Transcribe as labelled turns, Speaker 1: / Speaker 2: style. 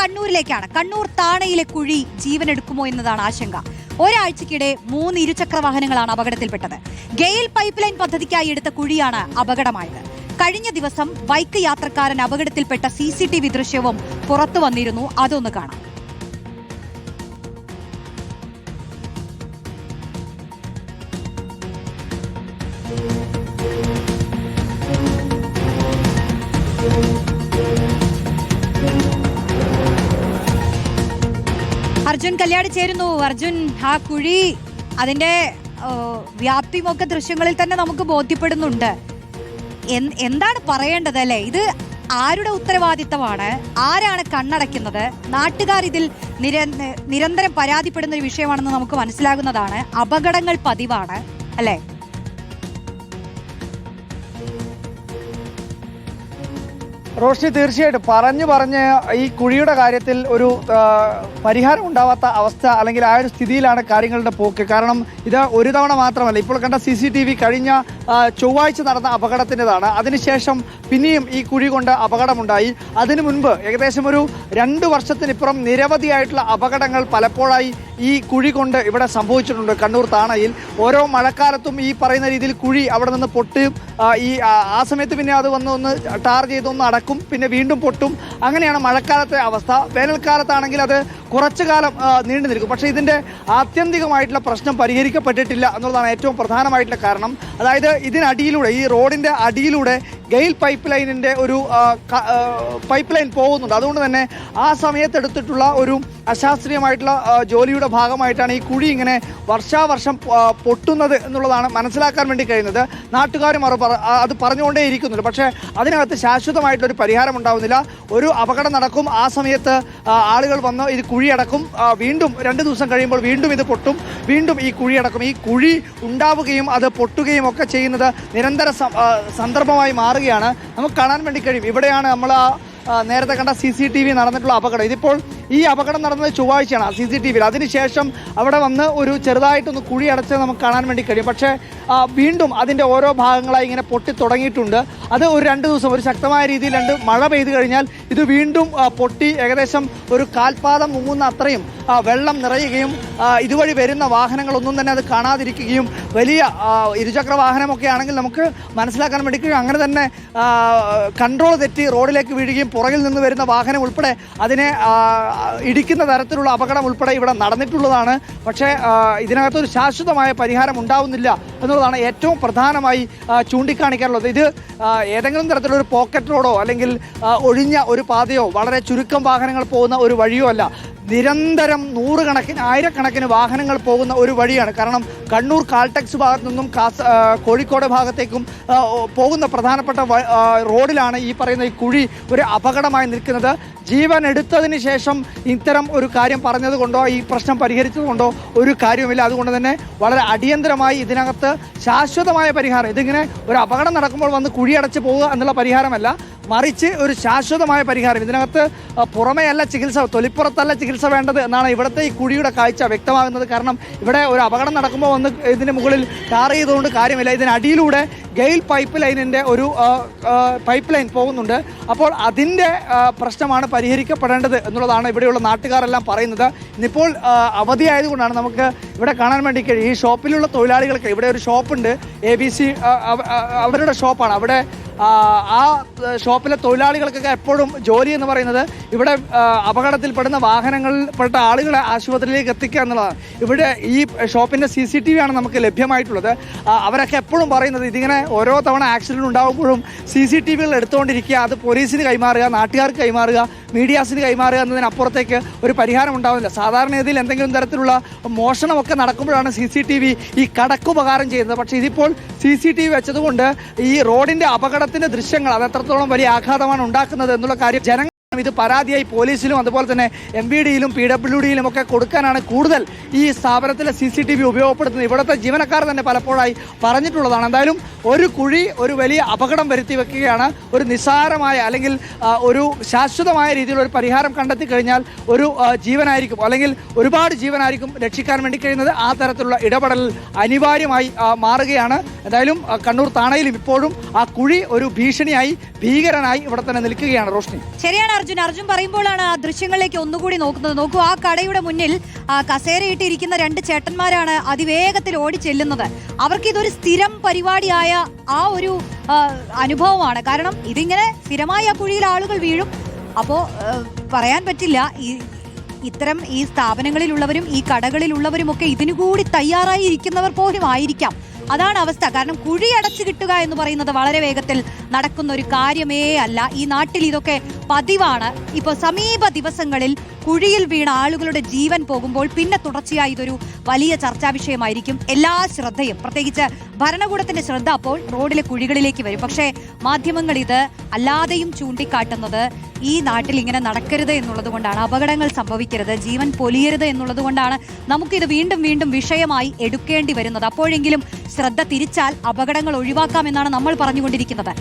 Speaker 1: കണ്ണൂരിലേക്കാണ്. കണ്ണൂർ താണയിലെ കുഴി ജീവനെടുക്കുമോ എന്നതാണ് ആശങ്ക. ഒരാഴ്ചക്കിടെ 3 ഇരുചക്ര വാഹനങ്ങളാണ് അപകടത്തിൽപ്പെട്ടത്. ഗെയിൽ പൈപ്പ് ലൈൻ പദ്ധതിക്കായി എടുത്ത കുഴിയാണ് അപകടമായത്. കഴിഞ്ഞ ദിവസം ബൈക്ക് യാത്രക്കാരൻ അപകടത്തിൽപ്പെട്ട CCTV ദൃശ്യവും പുറത്തു വന്നിരുന്നു. അതൊന്ന് കാണാം. അർജുൻ കല്യാടി ചേരുന്നു. അർജുൻ, ആ കുഴി അതിന്റെ വ്യാപ്തിയുമൊക്കെ ദൃശ്യങ്ങളിൽ തന്നെ നമുക്ക് ബോധ്യപ്പെടുന്നുണ്ട്. എന്താണ് പറയേണ്ടത് അല്ലേ? ഇത് ആരുടെ ഉത്തരവാദിത്തമാണ്? ആരാണ് കണ്ണടയ്ക്കുന്നത്? നാട്ടുകാർ ഇതിൽ നിരന്തരം പരാതിപ്പെടുന്ന ഒരു വിഷയമാണെന്ന് നമുക്ക് മനസ്സിലാകുന്നതാണ്. അപകടങ്ങൾ പതിവാണ് അല്ലേ?
Speaker 2: റോഷ്നി, തീർച്ചയായിട്ടും പറഞ്ഞ് ഈ കുഴിയുടെ കാര്യത്തിൽ ഒരു പരിഹാരം ഉണ്ടാവാത്ത അവസ്ഥ, അല്ലെങ്കിൽ ആ ഒരു സ്ഥിതിയിലാണ് കാര്യങ്ങളുടെ പോക്ക്. കാരണം ഇത് ഒരു തവണ മാത്രമല്ല, ഇപ്പോൾ കണ്ട CCTV കഴിഞ്ഞ ചൊവ്വാഴ്ച നടന്ന അപകടത്തിൻ്റെതാണ്. അതിനുശേഷം പിന്നെയും ഈ കുഴി കൊണ്ട് അപകടമുണ്ടായി. അതിനു മുൻപ് ഏകദേശം ഒരു 2 വർഷത്തിനിപ്പുറം നിരവധിയായിട്ടുള്ള അപകടങ്ങൾ പലപ്പോഴായി ഈ കുഴി കൊണ്ട് ഇവിടെ സംഭവിച്ചിട്ടുണ്ട്. കണ്ണൂർ താണയിൽ ഓരോ മഴക്കാലത്തും ഈ പറയുന്ന രീതിയിൽ കുഴി അവിടെ നിന്ന് പൊട്ടും. ആ സമയത്ത് പിന്നെ അത് ഒന്ന് ടാർ ചെയ്തൊന്ന് അടക്കും, പിന്നെ വീണ്ടും പൊട്ടും. അങ്ങനെയാണ് മഴക്കാലത്തെ അവസ്ഥ. വേനൽക്കാലത്താണെങ്കിൽ അത് കുറച്ചു കാലം നീണ്ടു നിൽക്കും. പക്ഷേ ഇതിൻ്റെ ആത്യന്തികമായിട്ടുള്ള പ്രശ്നം പരിഹരിക്കപ്പെട്ടിട്ടില്ല എന്നുള്ളതാണ് ഏറ്റവും പ്രധാനമായിട്ടുള്ള കാരണം. അതായത് ഇതിനടിയിലൂടെ, ഈ റോഡിൻ്റെ അടിയിലൂടെ ഗെയിൽ പൈപ്പ് ലൈനിൻ്റെ ഒരു പൈപ്പ് ലൈൻ പോകുന്നുണ്ട്. അതുകൊണ്ട് തന്നെ ആ സമയത്തെടുത്തിട്ടുള്ള ഒരു അശാസ്ത്രീയമായിട്ടുള്ള ജോലിയുടെ ഭാഗമായിട്ടാണ് ഈ കുഴി ഇങ്ങനെ വർഷാവർഷം പൊട്ടുന്നത് എന്നുള്ളതാണ് മനസ്സിലാക്കാൻ വേണ്ടി കഴിയുന്നത്. നാട്ടുകാരും അത് പറഞ്ഞുകൊണ്ടേ ഇരിക്കുന്നുണ്ട്. പക്ഷേ അതിനകത്ത് ശാശ്വതമായിട്ടൊരു പരിഹാരം ഉണ്ടാവുന്നില്ല. ഒരു അപകടം നടക്കും, ആ സമയത്ത് ആളുകൾ വന്ന് ഇത് കുഴിയടക്കും. വീണ്ടും 2 ദിവസം കഴിയുമ്പോൾ വീണ്ടും ഇത് പൊട്ടും, വീണ്ടും ഈ കുഴിയടക്കും. ഈ കുഴി ഉണ്ടാവുകയും അത് പൊട്ടുകയും ഒക്കെ ചെയ്യുന്നത് നിരന്തര സന്ദർഭമായി മാറുകയാണ്. നമുക്ക് കാണാൻ വേണ്ടി കഴിയും. ഇവിടെയാണ് നമ്മൾ നേരത്തെ കണ്ട CCTV നടന്നിട്ടുള്ള അപകടം. ഇതിപ്പോൾ ഈ അപകടം നടന്നത് ചൊവ്വാഴ്ചയാണ് CCTV. അതിനുശേഷം അവിടെ വന്ന് ഒരു ചെറുതായിട്ടൊന്ന് കുഴി അടച്ച് നമുക്ക് കാണാൻ വേണ്ടി കഴിയും. പക്ഷേ വീണ്ടും അതിൻ്റെ ഓരോ ഭാഗങ്ങളായി ഇങ്ങനെ പൊട്ടി തുടങ്ങിയിട്ടുണ്ട്. അത് ഒരു 2 ദിവസം ഒരു ശക്തമായ രീതിയിൽ മഴ പെയ്തു കഴിഞ്ഞാൽ ഇത് വീണ്ടും പൊട്ടി ഏകദേശം ഒരു കാൽപാദം മുങ്ങുന്ന അത്രയും വെള്ളം നിറയുകയും ഇതുവഴി വരുന്ന വാഹനങ്ങളൊന്നും തന്നെ അത് കാണാതിരിക്കുകയും, വലിയ ഇരുചക്ര വാഹനമൊക്കെ ആണെങ്കിൽ നമുക്ക് മനസ്സിലാക്കാൻ വേണ്ടി കഴിയും അങ്ങനെ തന്നെ കൺട്രോൾ തെറ്റി റോഡിലേക്ക് വീഴുകയും പുറകിൽ നിന്ന് വരുന്ന വാഹനം ഉൾപ്പെടെ അതിനെ ഇടിക്കുന്ന തരത്തിലുള്ള അപകടം ഉൾപ്പെടെ ഇവിടെ നടന്നിട്ടുള്ളതാണ്. പക്ഷേ ഇതിനകത്തൊരു ശാശ്വതമായ പരിഹാരം ഉണ്ടാവുന്നില്ല എന്നുള്ളതാണ് ഏറ്റവും പ്രധാനമായി ചൂണ്ടിക്കാണിക്കാനുള്ളത്. ഇത് ഏതെങ്കിലും തരത്തിലൊരു പോക്കറ്റ് റോഡോ അല്ലെങ്കിൽ ഒഴിഞ്ഞ ഒരു പാതയോ വളരെ ചുരുക്കം വാഹനങ്ങൾ പോകുന്ന ഒരു വഴിയോ അല്ല. നിരന്തരം നൂറുകണക്കിന് ആയിരക്കണക്കിന് വാഹനങ്ങൾ പോകുന്ന ഒരു വഴിയാണ്. കാരണം കണ്ണൂർ കാൽടെക്സ് ഭാഗത്തു നിന്നും കോഴിക്കോട് ഭാഗത്തേക്കും പോകുന്ന പ്രധാനപ്പെട്ട റോഡിലാണ് ഈ പറയുന്ന ഈ കുഴി ഒരു അപകടമായി നിൽക്കുന്നത്. ജീവൻ എടുത്തതിന് ശേഷം ഇത്തരം ഒരു കാര്യം പറഞ്ഞതുകൊണ്ടോ ഈ പ്രശ്നം പരിഹരിച്ചതുകൊണ്ടോ ഒരു കാര്യവുമില്ല. അതുകൊണ്ട് തന്നെ വളരെ അടിയന്തരമായി ഇതിനകത്ത് ശാശ്വതമായ പരിഹാരം, ഇതിങ്ങനെ ഒരു അപകടം നടക്കുമ്പോൾ വന്ന് കുഴിയടച്ച് പോവുക എന്നുള്ള പരിഹാരമല്ല, മറിച്ച് ഒരു ശാശ്വതമായ പരിഹാരം. ഇതിനകത്ത് പുറമെയല്ല ചികിത്സ, തൊലിപ്പുറത്തല്ല ചികിത്സ വേണ്ടത് എന്നാണ് ഇവിടുത്തെ ഈ കുഴിയുടെ കാഴ്ച വ്യക്തമാകുന്നത്. കാരണം ഇവിടെ ഒരു അപകടം നടക്കുമ്പോൾ വന്ന് ഇതിന് മുകളിൽ ടാർ ചെയ്തുകൊണ്ട് കാര്യമില്ല. ഇതിനടിയിലൂടെ ഗെയിൽ പൈപ്പ് ലൈനിൻ്റെ ഒരു പൈപ്പ് ലൈൻ പോകുന്നുണ്ട്. അപ്പോൾ അതിൻ്റെ പ്രശ്നമാണ് പരിഹരിക്കപ്പെടേണ്ടത് എന്നുള്ളതാണ് ഇവിടെയുള്ള നാട്ടുകാരെല്ലാം പറയുന്നത്. ഇന്നിപ്പോൾ അവധിയായതുകൊണ്ടാണ് നമുക്ക് ഇവിടെ കാണാൻ വേണ്ടി കഴിയും. ഈ ഷോപ്പിലുള്ള തൊഴിലാളികൾക്ക്, ഇവിടെ ഒരു ഷോപ്പുണ്ട്, ABC അവരുടെ ഷോപ്പാണ്. അവിടെ ആ ഷോപ്പിലെ തൊഴിലാളികൾക്കൊക്കെ എപ്പോഴും ജോലി എന്ന് പറയുന്നത് ഇവിടെ അപകടത്തിൽപ്പെടുന്ന വാഹനങ്ങളിൽപ്പെട്ട ആളുകളെ ആശുപത്രിയിലേക്ക് എത്തിക്കുക എന്നുള്ളതാണ്. ഇവിടെ ഈ ഷോപ്പിൻ്റെ CCTV ആണ് നമുക്ക് ലഭ്യമായിട്ടുള്ളത്. അവരൊക്കെ എപ്പോഴും പറയുന്നത് ഇതിങ്ങനെ ഓരോ തവണ ആക്സിഡൻറ്റ് ഉണ്ടാകുമ്പോഴും CCTVകൾ എടുത്തുകൊണ്ടിരിക്കുക, അത് പോലീസിന് കൈമാറുക, നാട്ടുകാർക്ക് കൈമാറുക, മീഡിയാസിന് കൈമാറുക എന്നതിനപ്പുറത്തേക്ക് ഒരു പരിഹാരം ഉണ്ടാവില്ല. സാധാരണഗതിയിൽ എന്തെങ്കിലും തരത്തിലുള്ള മോഷണമൊക്കെ നടക്കുമ്പോഴാണ് CCTV ഈ കടക്കുപകാരം ചെയ്യുന്നത്. പക്ഷേ ഇതിപ്പോൾ CCTV വെച്ചതുകൊണ്ട് ഈ റോഡിൻ്റെ അപകടത്തിൻ്റെ ദൃശ്യങ്ങൾ അത് എത്രത്തോളം വലിയ ആഘാതമാണ് ഉണ്ടാക്കുന്നത് എന്നുള്ള കാര്യം ജനങ്ങൾ ഇത് പരാതിയായി പോലീസിലും അതുപോലെ തന്നെ MVDയിലും PWDയിലും ഒക്കെ കൊടുക്കാനാണ് കൂടുതൽ ഈ സ്ഥാപനത്തിലെ CCTV ഉപയോഗപ്പെടുത്തുന്നത്. ഇവിടുത്തെ ജീവനക്കാർ തന്നെ പലപ്പോഴായി പറഞ്ഞിട്ടുള്ളതാണ്. എന്തായാലും ഒരു കുഴി ഒരു വലിയ അപകടം വരുത്തി വെക്കുകയാണ്. ഒരു നിസ്സാരമായ അല്ലെങ്കിൽ ഒരു ശാശ്വതമായ രീതിയിലുള്ള ഒരു പരിഹാരം കണ്ടെത്തി കഴിഞ്ഞാൽ ഒരു ജീവനായിരിക്കും അല്ലെങ്കിൽ ഒരുപാട് ജീവനായിരിക്കും രക്ഷിക്കാൻ വേണ്ടി കഴിയുന്നത്. ആ തരത്തിലുള്ള ഇടപെടൽ അനിവാര്യമായി മാറുകയാണ്. എന്തായാലും കണ്ണൂർ താണയിലും ഇപ്പോഴും ആ കുഴി ഒരു ഭീഷണിയായി, ഭീകരനായി ഇവിടെ തന്നെ നിൽക്കുകയാണ്. റോഷ്നി,
Speaker 1: ശരിയാണ്. അർജുൻ. അർജുൻ പറയുമ്പോഴാണ് ആ ദൃശ്യങ്ങളിലേക്ക് ഒന്നുകൂടി നോക്കുന്നത്. നോക്കൂ, ആ കടയുടെ മുന്നിൽ കസേരയിട്ടിരിക്കുന്ന 2 ചേട്ടന്മാരാണ് അതിവേഗത്തിൽ ഓടി ചെല്ലുന്നത്. അവർക്ക് ഇതൊരു സ്ഥിരം പരിപാടിയായ ആ ഒരു അനുഭവമാണ്. കാരണം ഇതിങ്ങനെ സ്ഥിരമായി ആ കുഴിയിൽ ആളുകൾ വീഴും. അപ്പോൾ പറയാൻ പറ്റില്ല, ഇത്തരം ഈ സ്ഥാപനങ്ങളിലുള്ളവരും ഈ കടകളിലുള്ളവരും ഒക്കെ ഇതിനുകൂടി തയ്യാറായി ഇരിക്കുന്നവർ പോലും ആയിരിക്കാം. അതാണ് അവസ്ഥ. കാരണം കുഴി അടച്ചു കിട്ടുക എന്ന് പറയുന്നത് വളരെ വേഗത്തിൽ നടക്കുന്ന ഒരു കാര്യമേ അല്ല. ഈ നാട്ടിൽ ഇതൊക്കെ പതിവാണ്. ഇപ്പോൾ സമീപ ദിവസങ്ങളിൽ കുഴിയിൽ വീണ ആളുകളുടെ ജീവൻ പോകുമ്പോൾ പിന്നെ തുടർച്ചയായി ഇതൊരു വലിയ ചർച്ചാ വിഷയമായിരിക്കും. എല്ലാ ശ്രദ്ധയും, പ്രത്യേകിച്ച് ഭരണകൂടത്തിന്റെ ശ്രദ്ധ അപ്പോൾ റോഡിലെ കുഴികളിലേക്ക് വരും. പക്ഷേ മാധ്യമങ്ങൾ ഇത് അല്ലാതെയും ചൂണ്ടിക്കാട്ടുന്നത് ഈ നാട്ടിൽ ഇങ്ങനെ നടക്കരുത് എന്നുള്ളത് കൊണ്ടാണ്, അപകടങ്ങൾ സംഭവിക്കരുത്, ജീവൻ പൊലിയരുത് എന്നുള്ളത് കൊണ്ടാണ് നമുക്കിത് വീണ്ടും വീണ്ടും വിഷയമായി എടുക്കേണ്ടി വരുന്നത്. അപ്പോഴെങ്കിലും ശ്രദ്ധ തിരിച്ചാൽ അപകടങ്ങൾ ഒഴിവാക്കാമെന്നാണ് നമ്മൾ പറഞ്ഞുകൊണ്ടിരിക്കുന്നത്.